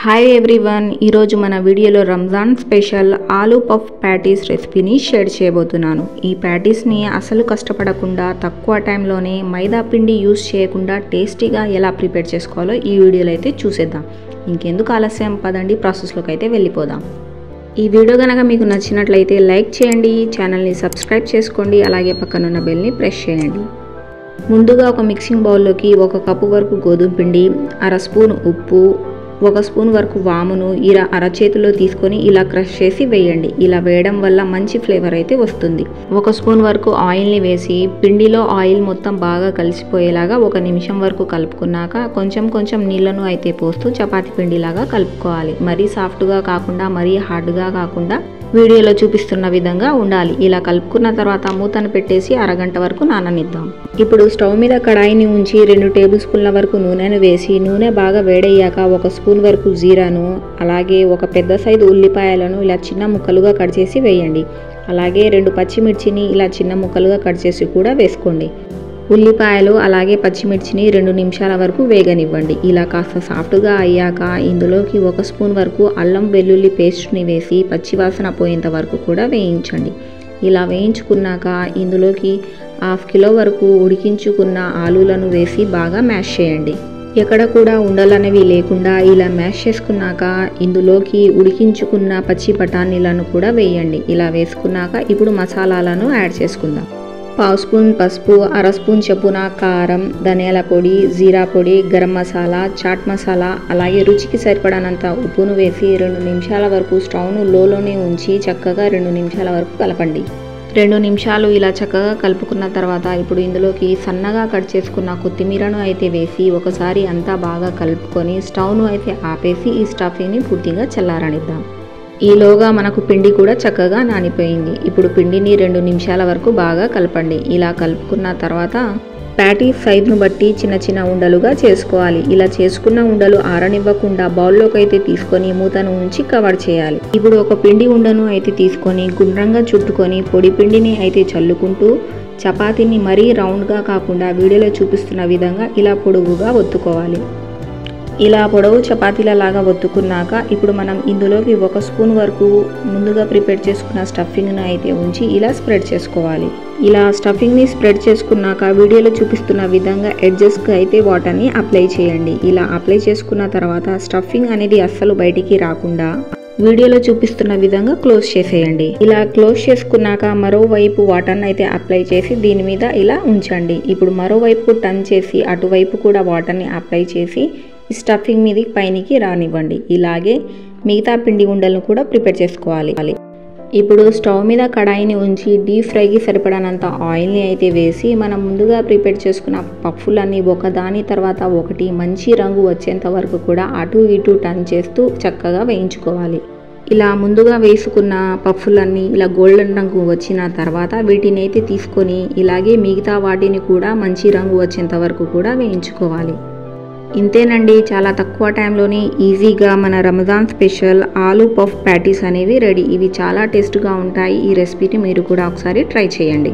Hi everyone, ఈరోజు మన వీడియోలో Ramzan special aloo puff patties రెసిపీని షేర్ చేయబోతున్నాను. ఈ ప్యాటీస్ని అసలు కష్టపడకుండా తక్కువ టైంలోనే మైదా పిండి యూస్ చేయకుండా టేస్టీగా ఎలా ప్రిపేర్ చేసుకోవాలో ఈ వీడియోలో అయితే చూసేద్దాం. ఇంకెందుకు ఆలస్యం, పదండి ప్రాసెస్లోకి అయితే వెళ్ళిపోదాం. ఈ వీడియో కనుక మీకు నచ్చినట్లయితే లైక్ చేయండి, ఛానల్ని సబ్స్క్రైబ్ చేసుకోండి, అలాగే పక్కనున్న బెల్ని ప్రెస్ చేయండి. ముందుగా ఒక మిక్సింగ్ బౌల్లోకి 1 కప్పు వరకు గోధుమ పిండి, 1/2 స్పూన్ ఉప్పు, 1 స్పూన్ వరకు వామును ఇలా అరచేతిలో తీసుకొని ఇలా క్రష్ చేసి వేయండి. ఇలా వేయడం వల్ల మంచి ఫ్లేవర్ అయితే వస్తుంది. 1 స్పూన్ వరకు ఆయిల్ని వేసి పిండిలో ఆయిల్ మొత్తం బాగా కలిసిపోయేలాగా 1 నిమిషం వరకు కలుపుకున్నాక కొంచెం నీళ్లను అయితే పోస్తూ చపాతీ పిండిలాగా కలుపుకోవాలి. మరీ సాఫ్ట్గా కాకుండా మరీ హార్డ్గా కాకుండా వీడియోలో చూపిస్తున్న విధంగా ఉండాలి. ఇలా కలుపుకున్న తర్వాత మూతను పెట్టేసి అరగంట వరకు నాననిద్దాం. ఇప్పుడు స్టవ్ మీద కడాయిని ఉంచి 2 టేబుల్ స్పూన్ల వరకు నూనెను వేసి నూనె బాగా వేడయ్యాక 1 స్పూన్ వరకు జీరాను, అలాగే 1 పెద్ద సైజు ఉల్లిపాయలను ఇలా చిన్న ముక్కలుగా కట్ చేసి వేయండి. అలాగే 2 పచ్చిమిర్చిని ఇలా చిన్న ముక్కలుగా కట్ చేసి కూడా వేసుకోండి. ఉల్లిపాయలు అలాగే పచ్చిమిర్చిని 2 నిమిషాల వరకు వేగనివ్వండి. ఇలా కాస్త సాఫ్ట్గా అయ్యాక ఇందులోకి 1 స్పూన్ వరకు అల్లం వెల్లుల్లి పేస్ట్ని వేసి పచ్చివాసన పోయేంత వరకు కూడా వేయించండి. ఇలా వేయించుకున్నాక ఇందులోకి 1/2 కిలో వరకు ఉడికించుకున్న ఆలూలను వేసి బాగా మ్యాష్ చేయండి. ఎక్కడ కూడా ఉండలనేవి లేకుండా ఇలా మ్యాష్ చేసుకున్నాక ఇందులోకి ఉడికించుకున్న పచ్చి బఠానీలను కూడా వేయండి. ఇలా వేసుకున్నాక ఇప్పుడు మసాలాలను యాడ్ చేసుకుందాం. 1/2 స్పూన్ పసుపు, 1/2 స్పూన్ చొప్పున కారం, ధనియాల పొడి, జీరా పొడి, గరం మసాలా, చాట్ మసాలా, అలాగే రుచికి సరిపడనంత ఉప్పును వేసి 2 నిమిషాల వరకు స్టవ్ను లోలోనే ఉంచి చక్కగా 2 నిమిషాల వరకు కలపండి. 2 నిమిషాలు ఇలా చక్కగా కలుపుకున్న తర్వాత ఇప్పుడు ఇందులోకి సన్నగా కట్ చేసుకున్న కొత్తిమీరను అయితే వేసి ఒకసారి అంతా బాగా కలుపుకొని స్టవ్ను అయితే ఆపేసి ఈ స్టఫింగ్ని పూర్తిగా చల్లారనిద్దాం. ఈలోగా మనకు పిండి కూడా చక్కగా నానిపోయింది. ఇప్పుడు పిండిని 2 నిమిషాల వరకు బాగా కలపండి. ఇలా కలుపుకున్న తర్వాత ప్యాటీ సైజును బట్టి చిన్న ఉండలుగా చేసుకోవాలి. ఇలా చేసుకున్న ఉండలు ఆరనివ్వకుండా బౌల్లోకి అయితే తీసుకొని మూతను ఉంచి కవర్ చేయాలి. ఇప్పుడు ఒక పిండి ఉండను అయితే తీసుకొని గుండ్రంగా చుట్టుకొని పొడి పిండిని అయితే చల్లుకుంటూ చపాతీని మరీ రౌండ్గా కాకుండా వీడియోలో చూపిస్తున్న విధంగా ఇలా పొడవుగా ఒత్తుకోవాలి. ఇలా పొడవు చపాతీల లాగా ఒత్తుకున్నాక ఇప్పుడు మనం ఇందులోకి 1 స్పూన్ వరకు ముందుగా ప్రిపేర్ చేసుకున్న స్టఫింగ్ను అయితే ఉంచి ఇలా స్ప్రెడ్ చేసుకోవాలి. ఇలా స్టఫింగ్ని స్ప్రెడ్ చేసుకున్నాక వీడియోలో చూపిస్తున్న విధంగా ఎడ్జెస్కి అయితే వాటర్ని అప్లై చేయండి. ఇలా అప్లై చేసుకున్న తర్వాత స్టఫింగ్ అనేది అస్సలు బయటికి రాకుండా వీడియోలో చూపిస్తున్న విధంగా క్లోజ్ చేసేయండి. ఇలా క్లోజ్ చేసుకున్నాక మరోవైపు వాటర్ని అయితే అప్లై చేసి దీని మీద ఇలా ఉంచండి. ఇప్పుడు మరోవైపు టర్న్ చేసి అటువైపు కూడా వాటర్ని అప్లై చేసి ఈ స్టఫింగ్ మీద పైనికి రానివ్వండి. ఇలాగే మిగతా పిండి ఉండలను కూడా ప్రిపేర్ చేసుకోవాలి. ఇప్పుడు స్టవ్ మీద కడాయిని ఉంచి డీప్ ఫ్రైకి సరిపడనంత ఆయిల్ని అయితే వేసి మనం ముందుగా ప్రిపేర్ చేసుకున్న పఫ్ఫులన్నీ ఒకదాని తర్వాత ఒకటి మంచి రంగు వచ్చేంత వరకు కూడా అటు ఇటు టర్న్ చేస్తూ చక్కగా వేయించుకోవాలి. ఇలా ముందుగా వేసుకున్న పఫ్ఫులన్నీ ఇలా గోల్డెన్ రంగు వచ్చిన తర్వాత వీటిని అయితే తీసుకొని ఇలాగే మిగతా వాటిని కూడా మంచి రంగు వచ్చేంత వరకు కూడా వేయించుకోవాలి. ఇంతేనండి, చాలా తక్కువ టైంలోనే ఈజీగా మన Ramzan special aloo puff patties అనేవి రెడీ. ఇవి చాలా టేస్ట్గా ఉంటాయి. ఈ రెసిపీని మీరు కూడా ఒకసారి ట్రై చేయండి.